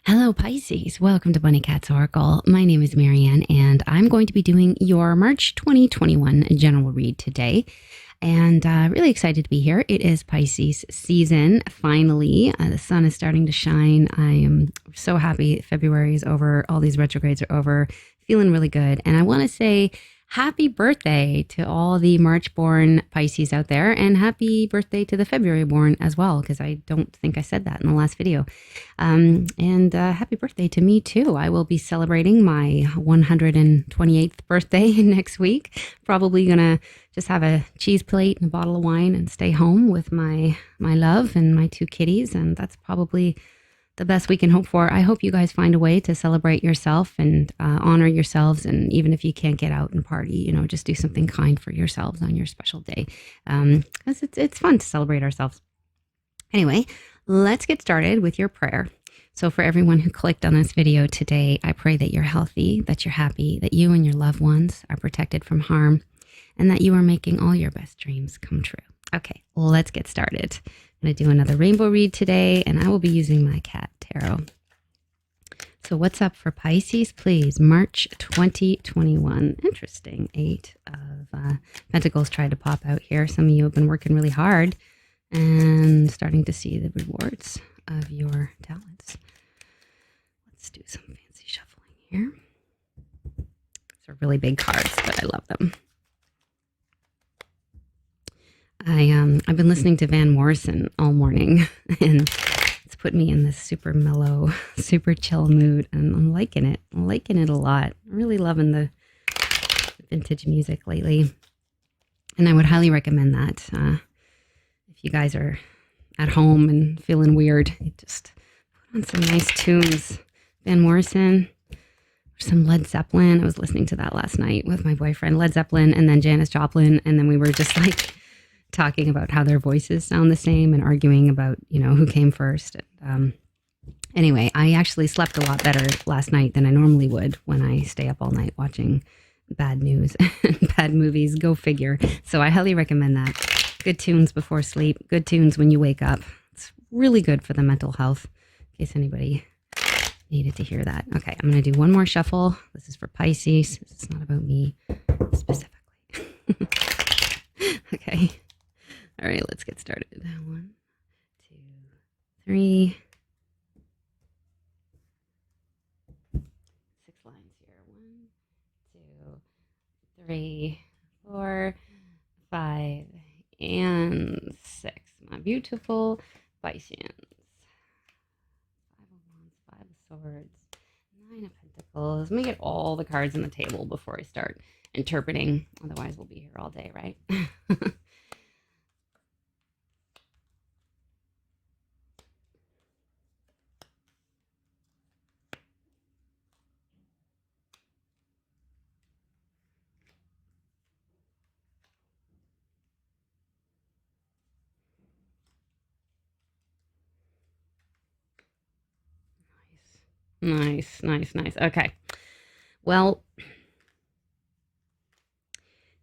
Hello, Pisces. Welcome to Bunny Cat's Oracle. My name is Marianne, and I'm going to be doing your March 2021 general read today. And really excited to be here. It is Pisces season. Finally, the sun is starting to shine. I am so happy February is over. All these retrogrades are over. Feeling really good. And I want to say happy birthday to all the March-born Pisces out there, and happy birthday to the February-born as well, because I don't think I said that in the last video. And happy birthday to me too. I will be celebrating my 128th birthday next week. Probably gonna just have a cheese plate and a bottle of wine and stay home with my love and my two kitties, and that's probably the best we can hope for. I hope you guys find a way to celebrate yourself and honor yourselves. And even if you can't get out and party, just do something kind for yourselves on your special day. Because it's fun to celebrate ourselves. Anyway, let's get started with your prayer. So for everyone who clicked on this video today, I pray that you're healthy, that you're happy, that you and your loved ones are protected from harm, and that you are making all your best dreams come true. Okay, let's get started. I'm going to do another rainbow read today, and I will be using my cat tarot. So what's up for Pisces, please? March 2021. Interesting. 8 of Pentacles tried to pop out here. Some of you have been working really hard and starting to see the rewards of your talents. Let's do some fancy shuffling here. These are really big cards, but I love them. I've been listening to Van Morrison all morning, and it's put me in this super mellow, super chill mood, and I'm liking it. I'm liking it a lot. I'm really loving the vintage music lately, and I would highly recommend that. If you guys are at home and feeling weird, you just put on some nice tunes. Van Morrison, some Led Zeppelin. I was listening to that last night with my boyfriend. Led Zeppelin, and then Janis Joplin, and then we were just like talking about how their voices sound the same and arguing about, who came first. Anyway, I actually slept a lot better last night than I normally would when I stay up all night watching bad news and bad movies. Go figure. So I highly recommend that. Good tunes before sleep. Good tunes when you wake up. It's really good for the mental health, in case anybody needed to hear that. Okay, I'm going to do one more shuffle. This is for Pisces. This is not about me specifically. Okay. All right, let's get started. 1, 2, 3. 6 lines here. 1, 2, 3, 4, 5, and 6. My beautiful Pisceans. 5 of Wands, 5 of Swords, 9 of Pentacles. Let me get all the cards on the table before I start interpreting. Otherwise, we'll be here all day, right? Nice. Okay. Well,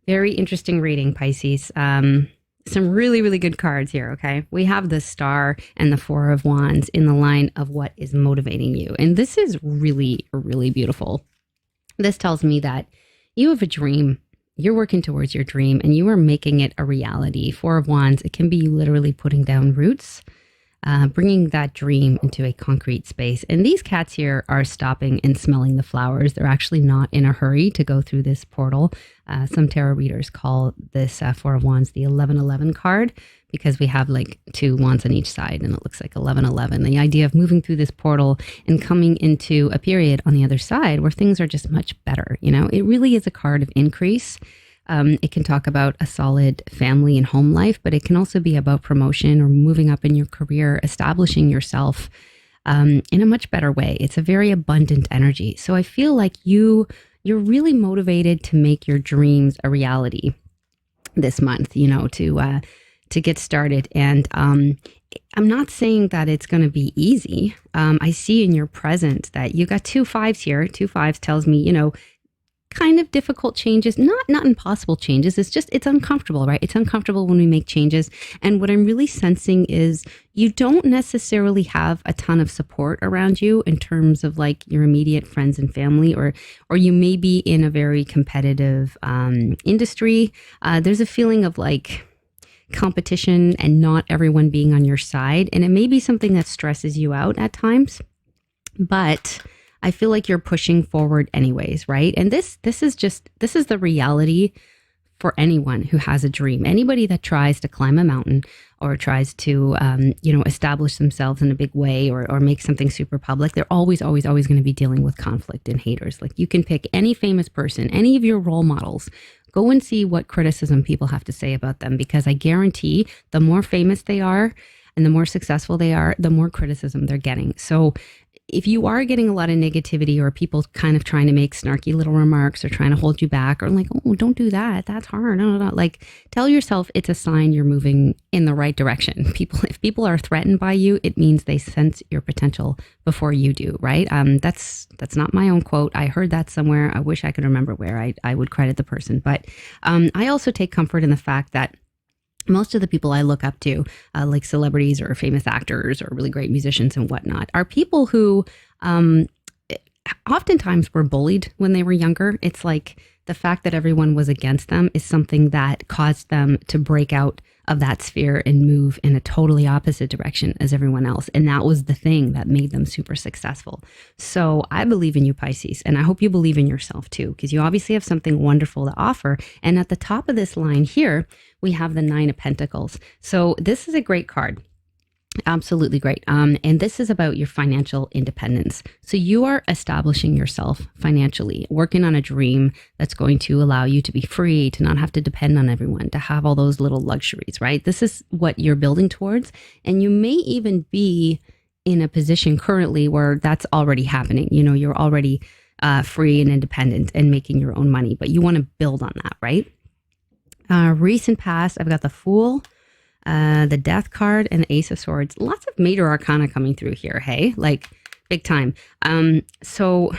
very interesting reading, Pisces. Some really, really good cards here, okay? We have the Star and the 4 of Wands in the line of what is motivating you. And this is really, really beautiful. This tells me that you have a dream. You're working towards your dream, and you are making it a reality. 4 of Wands, it can be literally putting down roots. Bringing that dream into a concrete space. And these cats here are stopping and smelling the flowers. They're actually not in a hurry to go through this portal. Some tarot readers call this 4 of Wands the 1111 card, because we have like 2 wands on each side and it looks like 1111. The idea of moving through this portal and coming into a period on the other side where things are just much better. It really is a card of increase. It can talk about a solid family and home life, but it can also be about promotion or moving up in your career, establishing yourself in a much better way. It's a very abundant energy. So I feel like you're really motivated to make your dreams a reality this month, to get started. And I'm not saying that it's going to be easy. I see in your present that you got 2 5s here. 2 5s tells me, kind of difficult changes, not impossible changes. It's uncomfortable, right? It's uncomfortable when we make changes. And what I'm really sensing is you don't necessarily have a ton of support around you in terms of like your immediate friends and family, or you may be in a very competitive industry. There's a feeling of like competition and not everyone being on your side. And it may be something that stresses you out at times, but I feel like you're pushing forward anyways, right? And this is the reality for anyone who has a dream. Anybody that tries to climb a mountain or tries to, establish themselves in a big way or make something super public, they're always going to be dealing with conflict and haters. Like you can pick any famous person, any of your role models, go and see what criticism people have to say about them, because I guarantee the more famous they are and the more successful they are, the more criticism they're getting. So if you are getting a lot of negativity or people kind of trying to make snarky little remarks or trying to hold you back or like, oh, don't do that, that's hard, no. Like tell yourself it's a sign you're moving in the right direction. If people are threatened by you, it means they sense your potential before you do, right? That's not my own quote. I heard that somewhere. I wish I could remember where I would credit the person. But I also take comfort in the fact that most of the people I look up to, like celebrities or famous actors or really great musicians and whatnot, are people who oftentimes were bullied when they were younger. It's like the fact that everyone was against them is something that caused them to break out of that sphere and move in a totally opposite direction as everyone else. And that was the thing that made them super successful. So I believe in you, Pisces, and I hope you believe in yourself too, because you obviously have something wonderful to offer. And at the top of this line here, we have the 9 of Pentacles. So this is a great card. Absolutely great. And this is about your financial independence. So you are establishing yourself financially, working on a dream that's going to allow you to be free, to not have to depend on everyone, to have all those little luxuries, right? This is what you're building towards. And you may even be in a position currently where that's already happening. You know, you're already free and independent and making your own money, but you want to build on that, right? Recent past, I've got the Fool, the Death card, and the Ace of Swords. Lots of major arcana coming through here, hey? Like, big time. So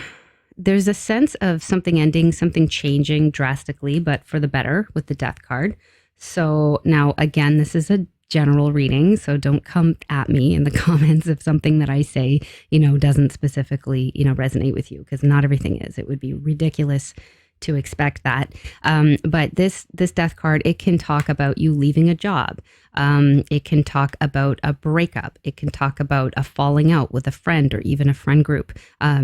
there's a sense of something ending, something changing drastically, but for the better with the Death card. So now, again, this is a general reading, so don't come at me in the comments if something that I say, doesn't specifically, resonate with you, because not everything is. It would be ridiculous to expect that. But this Death card, it can talk about you leaving a job. It can talk about a breakup. It can talk about a falling out with a friend or even a friend group.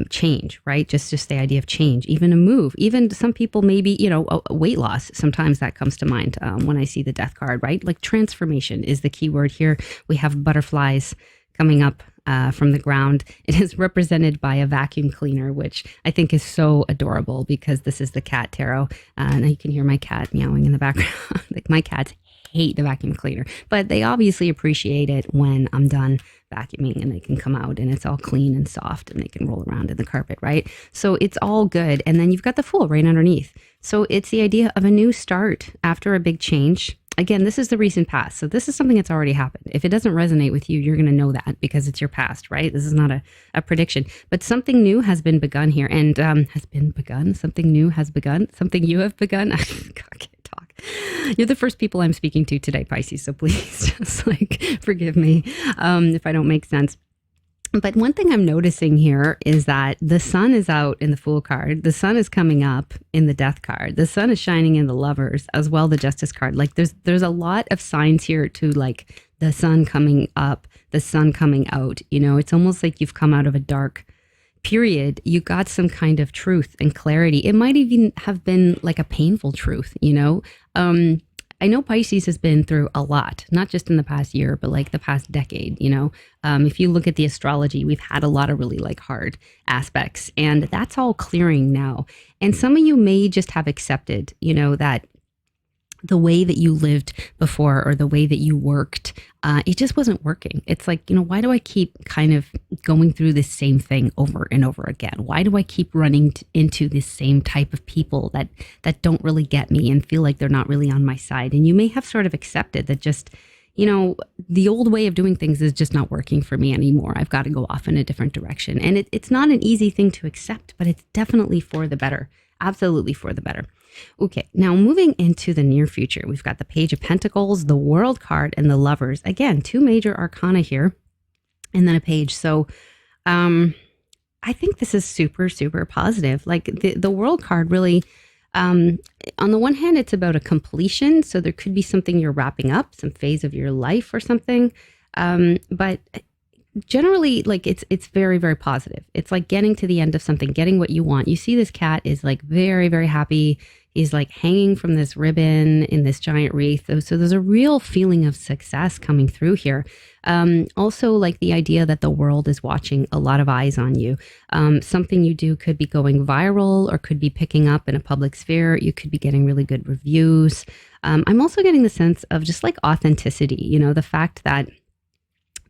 Change, right? Just the idea of change, even a move, even some people maybe, a weight loss. Sometimes that comes to mind when I see the Death card, right? Like transformation is the key word here. We have butterflies coming up from the ground. It is represented by a vacuum cleaner, which I think is so adorable because this is the cat tarot. And you can hear my cat meowing in the background. Like my cats hate the vacuum cleaner, but they obviously appreciate it when I'm done vacuuming and they can come out and it's all clean and soft and they can roll around in the carpet, right? So it's all good. And then you've got the Fool right underneath. So it's the idea of a new start after a big change. Again, this is the recent past. So this is something that's already happened. If it doesn't resonate with you, you're going to know that because it's your past, right? This is not a prediction, but something new has been begun here and has been begun. Something new has begun. Something you have begun. I can't talk. You're the first people I'm speaking to today, Pisces. So please just forgive me if I don't make sense. But one thing I'm noticing here is that the sun is out in the Fool card. The sun is coming up in the Death card. The sun is shining in the Lovers as well, the Justice card. Like there's a lot of signs here to like the sun coming up, the sun coming out. It's almost like you've come out of a dark period. You got some kind of truth and clarity. It might even have been like a painful truth, I know Pisces has been through a lot, not just in the past year, but like the past decade, if you look at the astrology, we've had a lot of really like hard aspects and that's all clearing now. And some of you may just have accepted, that the way that you lived before or the way that you worked, it just wasn't working. It's like, why do I keep kind of going through this same thing over and over again? Why do I keep running into this same type of people that don't really get me and feel like they're not really on my side? And you may have sort of accepted that just, the old way of doing things is just not working for me anymore. I've got to go off in a different direction. And it's not an easy thing to accept, but it's definitely for the better absolutely for the better. Okay, now moving into the near future, we've got the Page of Pentacles, the World card, and the Lovers. Again, two major arcana here, and then a page. So I think this is super, super positive. Like the World card really, on the one hand, it's about a completion. So there could be something you're wrapping up, some phase of your life or something. But generally, like it's very, very positive. It's like getting to the end of something, getting what you want. You see this cat is like very, very happy. He's like hanging from this ribbon in this giant wreath. So there's a real feeling of success coming through here. Also, like the idea that the world is watching, a lot of eyes on you. Something you do could be going viral or could be picking up in a public sphere. You could be getting really good reviews. I'm also getting the sense of just like authenticity, you know, the fact that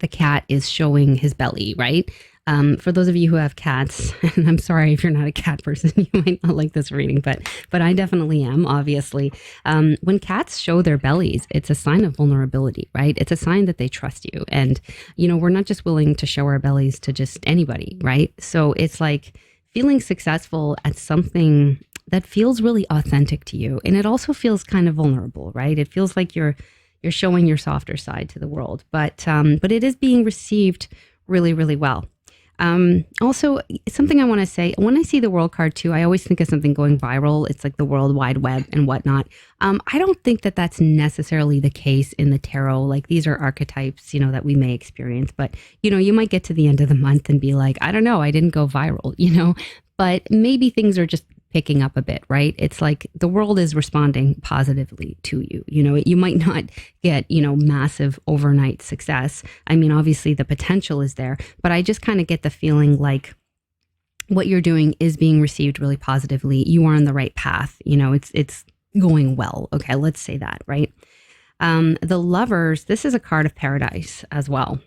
the cat is showing his belly, right? For those of you who have cats, and I'm sorry if you're not a cat person, you might not like this reading, but I definitely am, obviously. When cats show their bellies, it's a sign of vulnerability, right? It's a sign that they trust you. And, you know, we're not just willing to show our bellies to just anybody, right? So it's like feeling successful at something that feels really authentic to you. And it also feels kind of vulnerable, right? It feels like you're showing your softer side to the world, but it is being received really, really well. Also, something I want to say, when I see the World card too, I always think of something going viral. It's like the World Wide Web and whatnot. I don't think that that's necessarily the case in the tarot. Like these are archetypes, you know, that we may experience, but you know, you might get to the end of the month and be like, I don't know, I didn't go viral, you know, but maybe things are just picking up a bit, right? It's like the world is responding positively to you. You know, you might not get, you know, massive overnight success. I mean, obviously the potential is there, but I just kind of get the feeling like what you're doing is being received really positively. You are on the right path. You know, it's going well. Okay, let's say that, right? The Lovers, this is a card of paradise as well.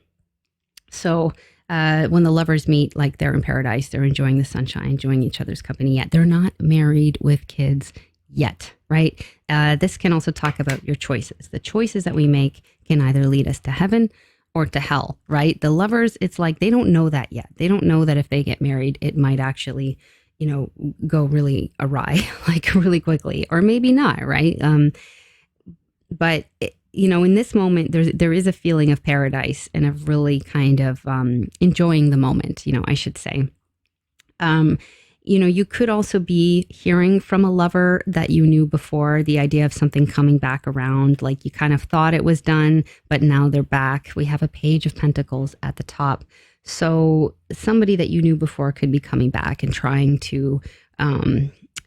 So when the lovers meet, like they're in paradise, they're enjoying the sunshine, enjoying each other's company, yet they're not married with kids yet, right? This can also talk about your choices. The choices that we make can either lead us to heaven or to hell, right? The lovers, it's like they don't know that yet. They don't know that if they get married, it might actually, you know, go really awry, like really quickly, or maybe not, right? But you know, in this moment, there is a feeling of paradise and of really kind of enjoying the moment, you know, I should say. You know, you could also be hearing from a lover that you knew before, the idea of something coming back around, like you kind of thought it was done, but now they're back. We have a Page of Pentacles at the top. So somebody that you knew before could be coming back and trying to,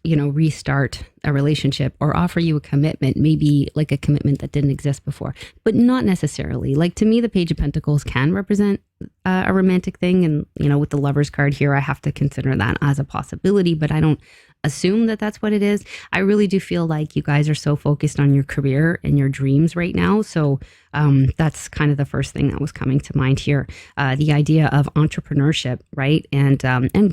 you know, restart a relationship or offer you a commitment, maybe like a commitment that didn't exist before, but not necessarily. Like to me, the Page of Pentacles can represent a romantic thing. And, you know, with the Lovers card here, I have to consider that as a possibility, but I don't assume that that's what it is. I really do feel like you guys are so focused on your career and your dreams right now. So that's kind of the first thing that was coming to mind here. The idea of entrepreneurship, right? And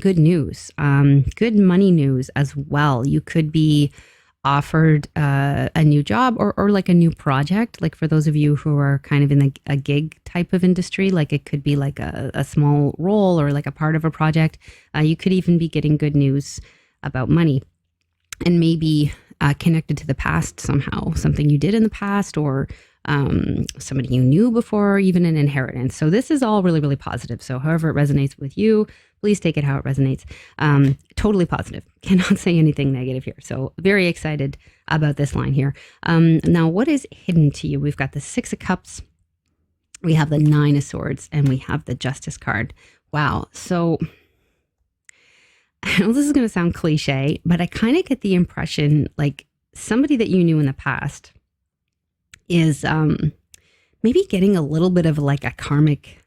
good news, good money news as well. You could be offered a new job or like a new project. Like for those of you who are kind of in a gig type of industry, like it could be like a small role or like a part of a project. You could even be getting good news about money and maybe connected to the past somehow, something you did in the past or somebody you knew before, even an inheritance. So this is all really, really positive. So however it resonates with you, please take it how it resonates. Totally positive. Cannot say anything negative here. So very excited about this line here. Now, what is hidden to you? We've got the Six of Cups, we have the Nine of Swords, and we have the Justice card. Wow. So I know this is going to sound cliche, but I kind of get the impression like somebody that you knew in the past is maybe getting a little bit of like a karmic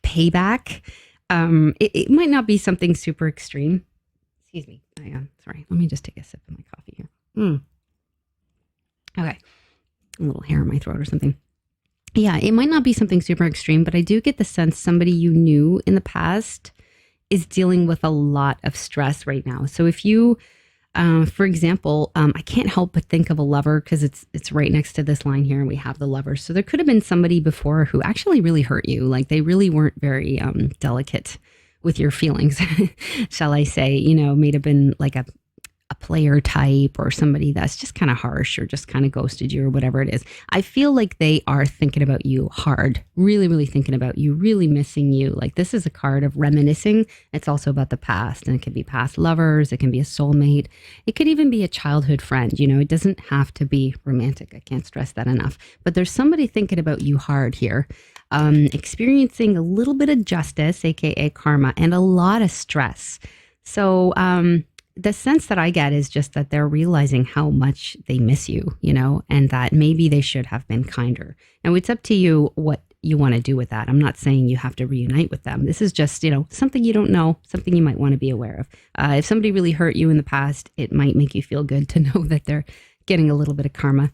payback. It might not be something super extreme. Excuse me. Sorry. Let me just take a sip of my coffee here. Okay. A little hair in my throat or something. Yeah, it might not be something super extreme, but I do get the sense somebody you knew in the past is dealing with a lot of stress right now. So if you, for example, I can't help but think of a lover because it's right next to this line here and we have the Lovers. So there could have been somebody before who actually really hurt you. Like they really weren't very delicate with your feelings, shall I say, you know, may have been like a player type or somebody that's just kind of harsh or just kind of ghosted you or whatever it is. I feel like they are thinking about you hard, really, really thinking about you, really missing you. Like this is a card of reminiscing. It's also about the past, and it can be past lovers. It can be a soulmate. It could even be a childhood friend. It doesn't have to be romantic. I can't stress that enough. But there's somebody thinking about you hard here, experiencing a little bit of justice, aka karma, and a lot of stress. So the sense that I get is just that they're realizing how much they miss you, and that maybe they should have been kinder. Now, it's up to you what you want to do with that. I'm not saying you have to reunite with them. This is just, something you don't know, something you might want to be aware of. If somebody really hurt you in the past, it might make you feel good to know that they're getting a little bit of karma.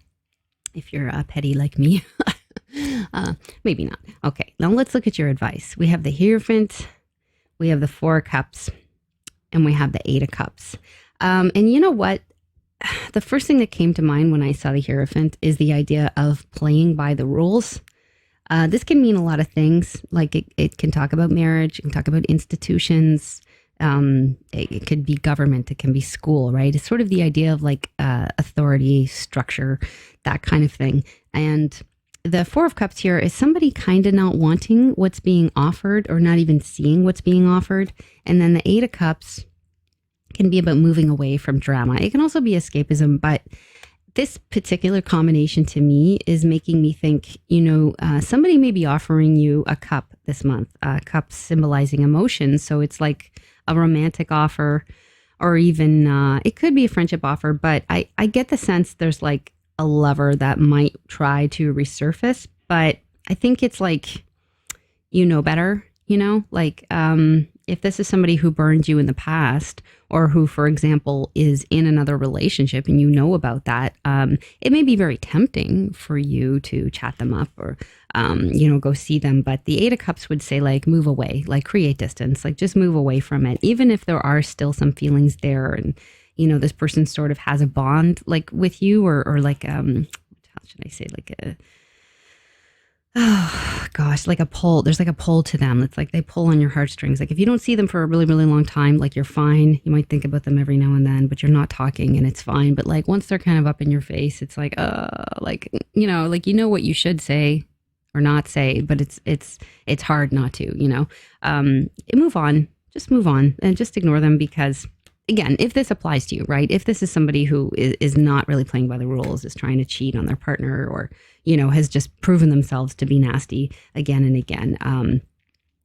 If you're petty like me, maybe not. Okay, now let's look at your advice. We have the Hierophant, we have the Four of Cups, and we have the Eight of Cups. And you know what? The first thing that came to mind when I saw the Hierophant is the idea of playing by the rules. This can mean a lot of things. Like it can talk about marriage, it can talk about institutions. It could be government, it can be school, right? It's sort of the idea of like authority, structure, that kind of thing. And the Four of Cups here is somebody kind of not wanting what's being offered or not even seeing what's being offered. And then the Eight of Cups can be about moving away from drama. It can also be escapism, but this particular combination to me is making me think, somebody may be offering you a cup this month, a cup symbolizing emotions. So it's like a romantic offer, or even it could be a friendship offer, but I get the sense there's like a lover that might try to resurface, but I think it's like, better, if this is somebody who burned you in the past, or who, for example, is in another relationship and you know about that, it may be very tempting for you to chat them up or, go see them. But the Eight of Cups would say, like, move away, like create distance, like just move away from it, even if there are still some feelings there. And, this person sort of has a bond like with you, or like, how should I say, like a, oh gosh, like a pull. There's like a pull to them. It's like they pull on your heartstrings. Like if you don't see them for a really, really long time, like you're fine. You might think about them every now and then, but you're not talking and it's fine. But like once they're kind of up in your face, it's like, like what you should say or not say, but it's hard not to, move on, just move on and just ignore them. Because again, if this applies to you, right? If this is somebody who is not really playing by the rules, is trying to cheat on their partner, or, has just proven themselves to be nasty again and again,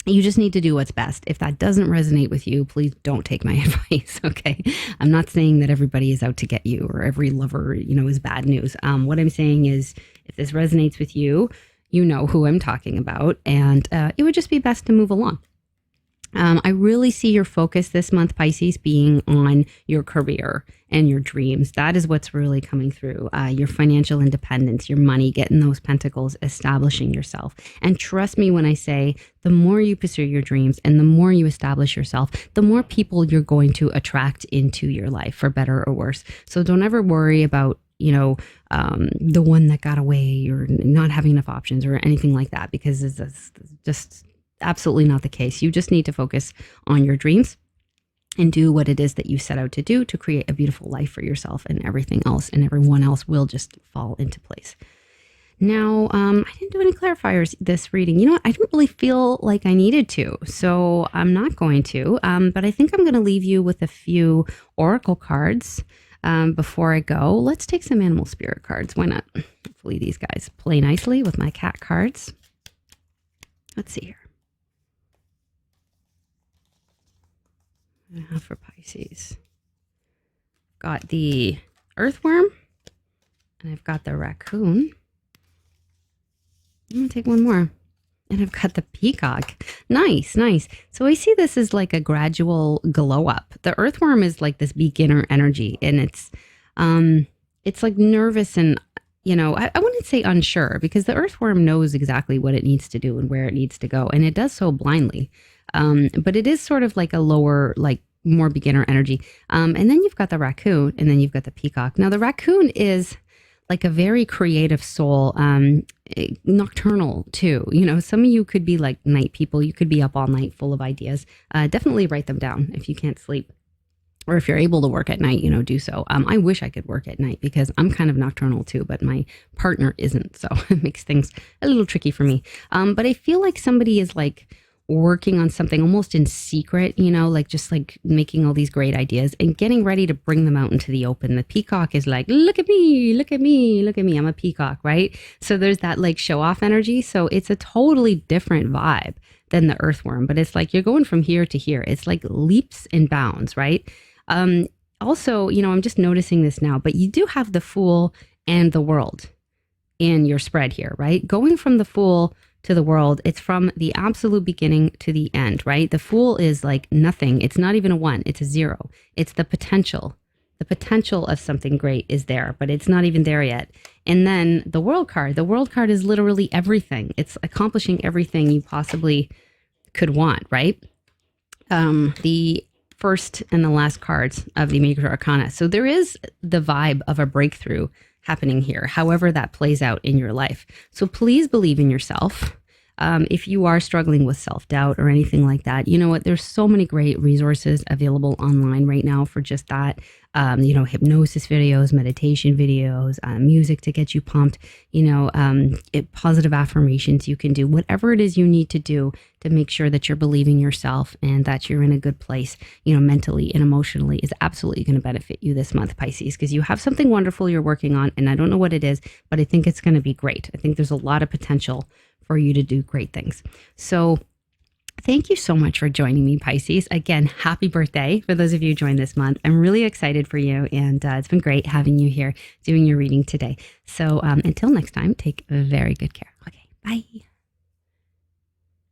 you just need to do what's best. If that doesn't resonate with you, please don't take my advice, okay? I'm not saying that everybody is out to get you or every lover, is bad news. What I'm saying is if this resonates with you, you know who I'm talking about, and it would just be best to move along. I really see your focus this month, Pisces, being on your career and your dreams. That is what's really coming through. Your financial independence, your money, getting those pentacles, establishing yourself. And trust me when I say, the more you pursue your dreams and the more you establish yourself, the more people you're going to attract into your life, for better or worse. So don't ever worry about the one that got away or not having enough options or anything like that, because it's just absolutely not the case. You just need to focus on your dreams and do what it is that you set out to do to create a beautiful life for yourself, and everything else and everyone else will just fall into place. Now, I didn't do any clarifiers this reading. You know what? I didn't really feel like I needed to, so I'm not going to. But I think I'm going to leave you with a few oracle cards before I go. Let's take some animal spirit cards. Why not? Hopefully these guys play nicely with my cat cards. Let's see here. I have for Pisces. Got the earthworm, and I've got the raccoon. I'm going to take one more. And I've got the peacock. Nice, nice. So I see this as like a gradual glow up. The earthworm is like this beginner energy, and it's like nervous and, I wouldn't say unsure, because the earthworm knows exactly what it needs to do and where it needs to go. And it does so blindly. But it is sort of like a lower, like more beginner energy. And then you've got the raccoon, and then you've got the peacock. Now the raccoon is like a very creative soul, nocturnal too. Some of you could be like night people. You could be up all night full of ideas. Definitely write them down if you can't sleep. or if you're able to work at night, do so. I wish I could work at night because I'm kind of nocturnal too, but my partner isn't. So it makes things a little tricky for me. But I feel like somebody is like working on something almost in secret, like just like making all these great ideas and getting ready to bring them out into the open. The peacock is like, look at me, look at me, look at me. I'm a peacock, right? So there's that like show off energy. So it's a totally different vibe than the earthworm, but it's like you're going from here to here. It's like leaps and bounds, right? Also, I'm just noticing this now, but you do have the Fool and the World in your spread here, right? Going from the Fool to the World, it's from the absolute beginning to the end, right? The Fool is like nothing. It's not even a 1. It's a 0. It's the potential. The potential of something great is there, but it's not even there yet. And then the World card. The World card is literally everything. It's accomplishing everything you possibly could want, right? The first and the last cards of the Major Arcana. So there is the vibe of a breakthrough happening here, however that plays out in your life. So please believe in yourself. If you are struggling with self-doubt or anything like that, you know what? There's so many great resources available online right now for just that. Hypnosis videos, meditation videos, music to get you pumped, positive affirmations you can do, whatever it is you need to do to make sure that you're believing yourself and that you're in a good place, mentally and emotionally is absolutely going to benefit you this month, Pisces, because you have something wonderful you're working on. And I don't know what it is, but I think it's going to be great. I think there's a lot of potential for you to do great things. So thank you so much for joining me, Pisces. Again, happy birthday for those of you who joined this month. I'm really excited for you, and it's been great having you here doing your reading today. So until next time, take very good care. Okay, bye.